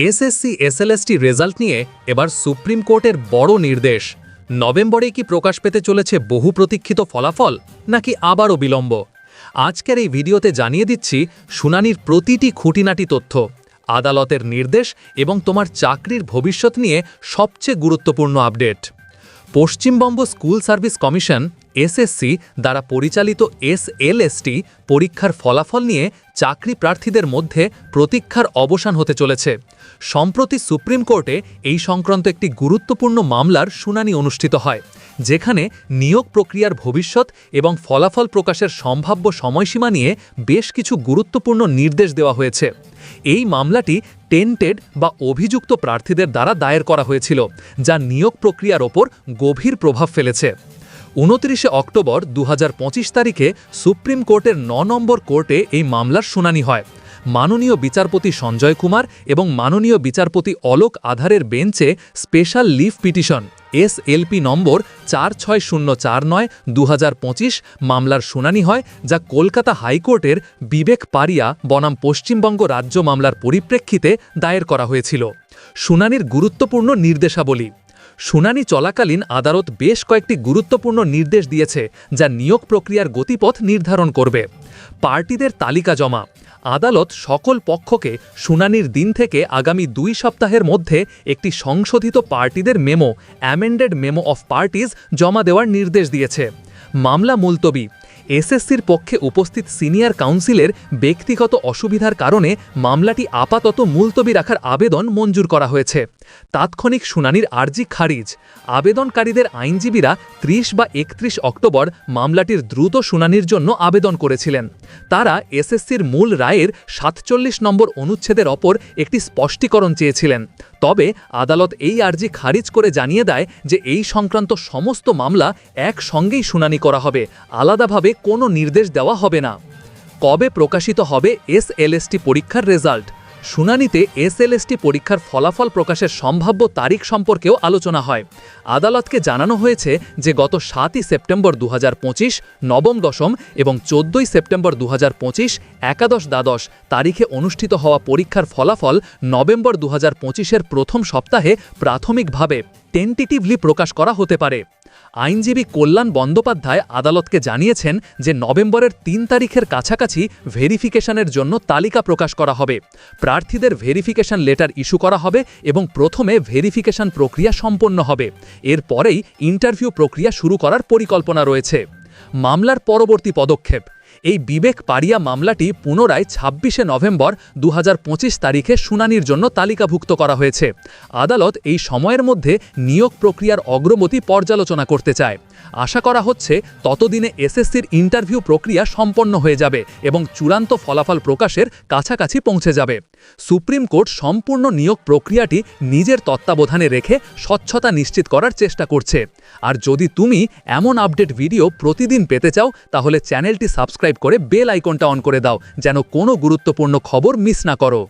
SSC SLST result নিয়ে এবার supreme কোর্টের বড় নির্দেশ। নভেম্বরে কি প্রকাশ পেতে চলেছে বহু প্রতীক্ষিত ফলাফল, নাকি আবারও বিলম্ব? আজকের এই ভিডিওতে জানিয়ে দিচ্ছি শুনানির প্রতিটি খুঁটিনাটি তথ্য, আদালতের নির্দেশ এবং তোমার চাকরির ভবিষ্যৎ নিয়ে সবচেয়ে গুরুত্বপূর্ণ update. Paschimbanga school service commission SSC দ্বারা পরিচালিত এসএলএসটি পরীক্ষার ফলাফল নিয়ে চাকরি প্রার্থীদের মধ্যে প্রতীক্ষার অবসান হতে চলেছে। সম্প্রতি সুপ্রিম কোর্টে এই সংক্রান্ত একটি গুরুত্বপূর্ণ মামলার শুনানি অনুষ্ঠিত হয়, যেখানে নিয়োগ প্রক্রিয়ার ভবিষ্যৎ এবং ফলাফল প্রকাশের সম্ভাব্য সময়সীমা নিয়ে বেশ কিছু গুরুত্বপূর্ণ নির্দেশ দেওয়া হয়েছে। এই মামলাটি টেন্টেড বা অভিযুক্ত প্রার্থীদের দ্বারা দায়ের করা হয়েছিল, যা নিয়োগ প্রক্রিয়ার ওপর গভীর প্রভাব ফেলেছে। 29 অক্টোবর 2025 তারিখে সুপ্রিম কোর্টের 9 নম্বর কোর্টে এই মামলার শুনানি হয়। মাননীয় বিচারপতি সঞ্জয় কুমার এবং মাননীয় বিচারপতি অলোক আধারের বেঞ্চে special leave petition SLP number 46049/2025 মামলার শুনানি হয়, যা কলকাতা হাইকোর্টের বিবেক পারিয়া বনাম পশ্চিমবঙ্গ রাজ্য মামলার পরিপ্রেক্ষিতে দায়ের করা হয়েছিল। শুনানির গুরুত্বপূর্ণ নির্দেশাবলী। শুনানি চলাকালীন আদালত বেশ কয়েকটি গুরুত্বপূর্ণ নির্দেশ দিয়েছে, যা নিয়োগ প্রক্রিয়ার গতিপথ নির্ধারণ করবে। পার্টিদের তালিকা জমা। আদালত সকল পক্ষকে শুনানির দিন থেকে আগামী 2 সপ্তাহের মধ্যে একটি সংশোধিত পার্টিদের memo amended memo of parties জমা দেওয়ার নির্দেশ দিয়েছে। মামলা মুলতবি। এসএসসির পক্ষে উপস্থিত সিনিয়র কাউন্সিলের ব্যক্তিগত অসুবিধার কারণে মামলাটি আপাতত মুলতবি রাখার আবেদন মঞ্জুর করা হয়েছে। তাৎক্ষণিক শুনানির আর্জি খারিজ। আবেদনকারীদের আইনজীবীরা 30 বা 31 অক্টোবর মামলাটির দ্রুত শুনানির জন্য আবেদন করেছিলেন। তারা এসএসসির মূল রায়ের 47 নম্বর অনুচ্ছেদের ওপর একটি স্পষ্টীকরণ চেয়েছিলেন। তবে আদালত এই আর্জি খারিজ করে জানিয়ে দেয় যে এই সংক্রান্ত সমস্ত মামলা একসঙ্গেই শুনানি করা হবে, আলাদাভাবে কোনো নির্দেশ দেওয়া হবে না। কবে প্রকাশিত হবে এসএলএসটি পরীক্ষার রেজাল্ট? শুনানিতে এসএলএসটি পরীক্ষার ফলাফল প্রকাশের সম্ভাব্য তারিখ সম্পর্কেও আলোচনা হয়। আদালতকে জানানো হয়েছে যে গত 7 সেপ্টেম্বর 2025 নবম দশম এবং 14 সেপ্টেম্বর 2025 একাদশ দ্বাদশ তারিখে অনুষ্ঠিত হওয়া পরীক্ষার ফলাফল নভেম্বর 2025-এর প্রথম সপ্তাহে প্রাথমিকভাবে টেন্টেটিভলি প্রকাশ করা হতে পারে। আইনজীবী কল্যাণ বন্দ্যোপাধ্যায় আদালতকে জানিয়েছেন যে নভেম্বরের 3 তারিখের কাছাকাছি ভেরিফিকেশনের জন্য তালিকা প্রকাশ করা হবে। প্রার্থীদের ভেরিফিকেশন লেটার ইস্যু করা হবে এবং প্রথমে ভেরিফিকেশন প্রক্রিয়া সম্পন্ন হবে। এরপরেই ইন্টারভিউ প্রক্রিয়া শুরু করার পরিকল্পনা রয়েছে। মামলার পরবর্তী পদক্ষেপ। এই বিবেক পারিয়া মামলাটি পুনরায় 26 নভেম্বর 2025 তারিখে শুনানির জন্য তালিকাভুক্ত করা হয়েছে। আদালত এই সময়ের মধ্যে নিয়োগ প্রক্রিয়ার অগ্রগতি পর্যালোচনা করতে চায়। আশা করা হচ্ছে ততদিনে এসএসসির ইন্টারভিউ প্রক্রিয়া সম্পন্ন হয়ে যাবে এবং চূড়ান্ত ফলাফল প্রকাশের কাছাকাছি পৌঁছে যাবে। সুপ্রিম কোর্ট সম্পূর্ণ নিয়োগ প্রক্রিয়াটি নিজের তত্ত্বাবধানে রেখে স্বচ্ছতা নিশ্চিত করার চেষ্টা করছে। আর যদি তুমি এমন আপডেট ভিডিও প্রতিদিন পেতে চাও, তাহলে চ্যানেলটি সাবস্ক্রাইব করে বেল আইকনটা অন করে দাও, যেন কোনো গুরুত্বপূর্ণ খবর মিস না করো।